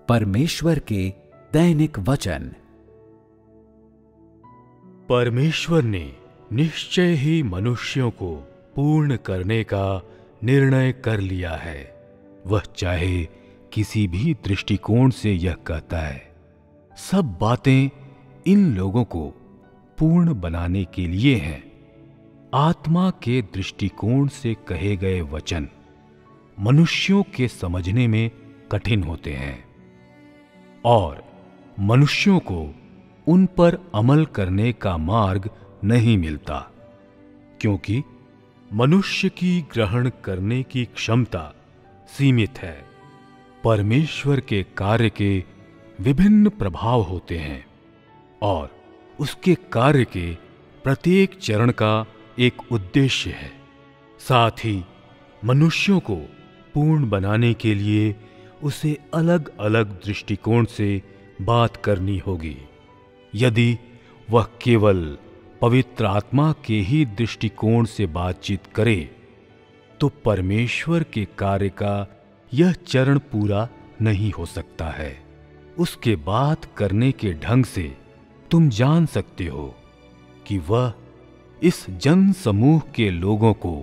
परमेश्वर के दैनिक वचन। परमेश्वर ने निश्चय ही मनुष्यों को पूर्ण करने का निर्णय कर लिया है। वह चाहे किसी भी दृष्टिकोण से यह कहता है। सब बातें इन लोगों को पूर्ण बनाने के लिए हैं। आत्मा के दृष्टिकोण से कहे गए वचन मनुष्यों के समझने में कठिन होते हैं और मनुष्यों को उन पर अमल करने का मार्ग नहीं मिलता, क्योंकि मनुष्य की ग्रहण करने की क्षमता सीमित है। परमेश्वर के कार्य के विभिन्न प्रभाव होते हैं और उसके कार्य के प्रत्येक चरण का एक उद्देश्य है। साथ ही मनुष्यों को पूर्ण बनाने के लिए उसे अलग अलग दृष्टिकोण से बात करनी होगी। यदि वह केवल पवित्र आत्मा के ही दृष्टिकोण से बातचीत करे तो परमेश्वर के कार्य का यह चरण पूरा नहीं हो सकता है। उसके बात करने के ढंग से तुम जान सकते हो कि वह इस जन समूह के लोगों को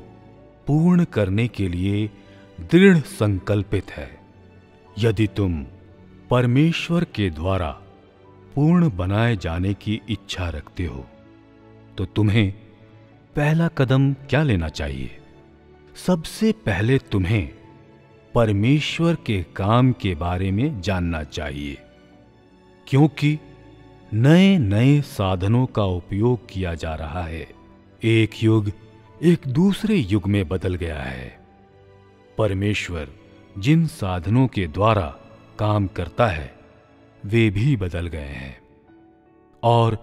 पूर्ण करने के लिए दृढ़ संकल्पित है। यदि तुम परमेश्वर के द्वारा पूर्ण बनाए जाने की इच्छा रखते हो तो तुम्हें पहला कदम क्या लेना चाहिए? सबसे पहले तुम्हें परमेश्वर के काम के बारे में जानना चाहिए, क्योंकि नए नए साधनों का उपयोग किया जा रहा है। एक युग एक दूसरे युग में बदल गया है। परमेश्वर जिन साधनों के द्वारा काम करता है वे भी बदल गए हैं और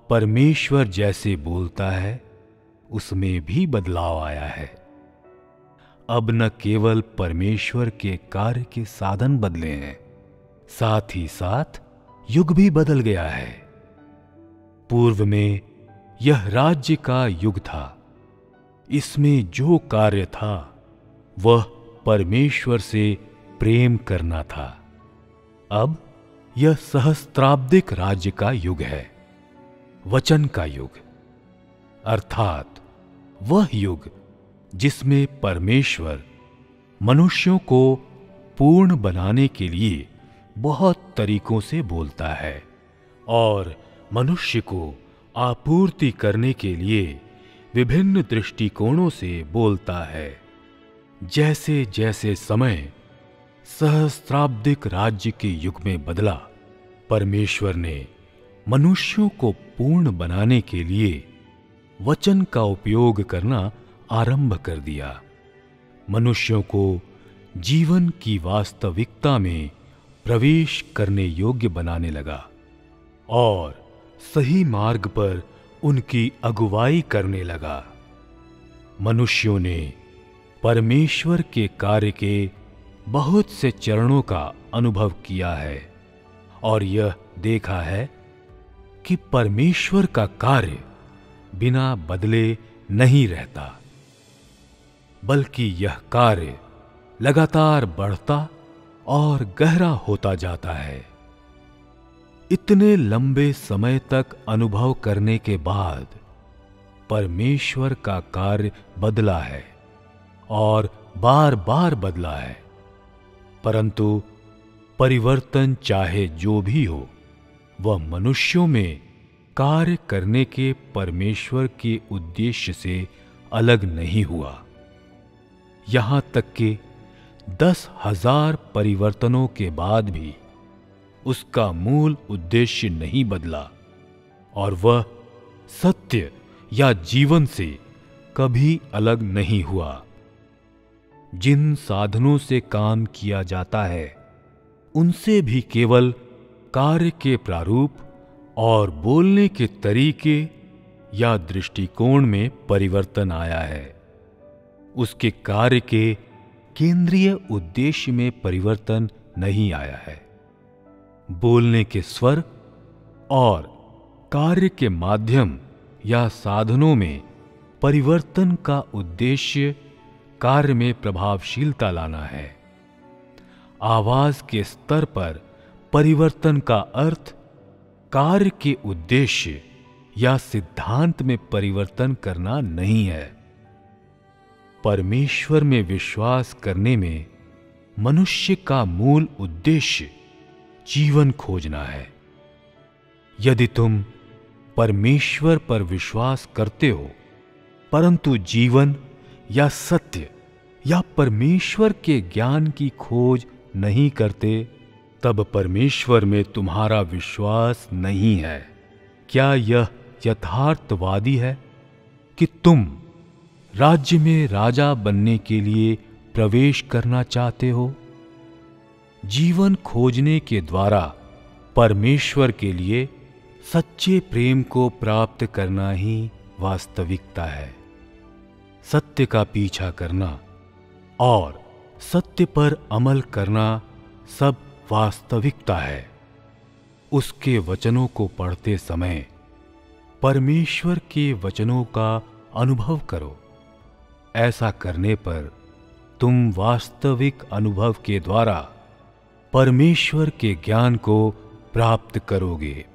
परमेश्वर जैसे बोलता है उसमें भी बदलाव आया है। अब न केवल परमेश्वर के कार्य के साधन बदले हैं, साथ ही साथ युग भी बदल गया है। पूर्व में यह राज्य का युग था। इसमें जो कार्य था वह परमेश्वर से प्रेम करना था। अब यह सहस्त्राब्दिक राज्य का युग है, वचन का युग, अर्थात वह युग जिसमें परमेश्वर मनुष्यों को पूर्ण बनाने के लिए बहुत तरीकों से बोलता है और मनुष्य को आपूर्ति करने के लिए विभिन्न दृष्टिकोणों से बोलता है। जैसे जैसे समय सहस्त्राब्दिक राज्य के युग में बदला, परमेश्वर ने मनुष्यों को पूर्ण बनाने के लिए वचन का उपयोग करना आरंभ कर दिया। मनुष्यों को जीवन की वास्तविकता में प्रवेश करने योग्य बनाने लगा और सही मार्ग पर उनकी अगुवाई करने लगा। मनुष्यों ने परमेश्वर के कार्य के बहुत से चरणों का अनुभव किया है और यह देखा है कि परमेश्वर का कार्य बिना बदले नहीं रहता, बल्कि यह कार्य लगातार बढ़ता और गहरा होता जाता है। इतने लंबे समय तक अनुभव करने के बाद परमेश्वर का कार्य बदला है और बार बार बदला है, परंतु परिवर्तन चाहे जो भी हो वह मनुष्यों में कार्य करने के परमेश्वर के उद्देश्य से अलग नहीं हुआ। यहां तक कि 10,000 परिवर्तनों के बाद भी उसका मूल उद्देश्य नहीं बदला और वह सत्य या जीवन से कभी अलग नहीं हुआ। जिन साधनों से काम किया जाता है उनसे भी केवल कार्य के प्रारूप और बोलने के तरीके या दृष्टिकोण में परिवर्तन आया है। उसके कार्य के केंद्रीय उद्देश्य में परिवर्तन नहीं आया है। बोलने के स्वर और कार्य के माध्यम या साधनों में परिवर्तन का उद्देश्य कार्य में प्रभावशीलता लाना है। आवाज के स्तर पर परिवर्तन का अर्थ कार्य के उद्देश्य या सिद्धांत में परिवर्तन करना नहीं है। परमेश्वर में विश्वास करने में मनुष्य का मूल उद्देश्य जीवन खोजना है। यदि तुम परमेश्वर पर विश्वास करते हो परंतु जीवन या सत्य या परमेश्वर के ज्ञान की खोज नहीं करते, तब परमेश्वर में तुम्हारा विश्वास नहीं है। क्या यह यथार्थवादी है कि तुम राज्य में राजा बनने के लिए प्रवेश करना चाहते हो? जीवन खोजने के द्वारा परमेश्वर के लिए सच्चे प्रेम को प्राप्त करना ही वास्तविकता है। सत्य का पीछा करना और सत्य पर अमल करना सब वास्तविकता है। उसके वचनों को पढ़ते समय परमेश्वर के वचनों का अनुभव करो। ऐसा करने पर तुम वास्तविक अनुभव के द्वारा परमेश्वर के ज्ञान को प्राप्त करोगे।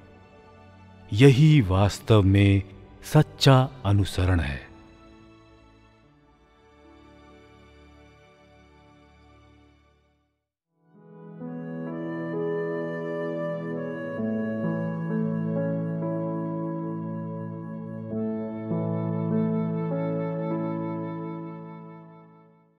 यही वास्तव में सच्चा अनुसरण है।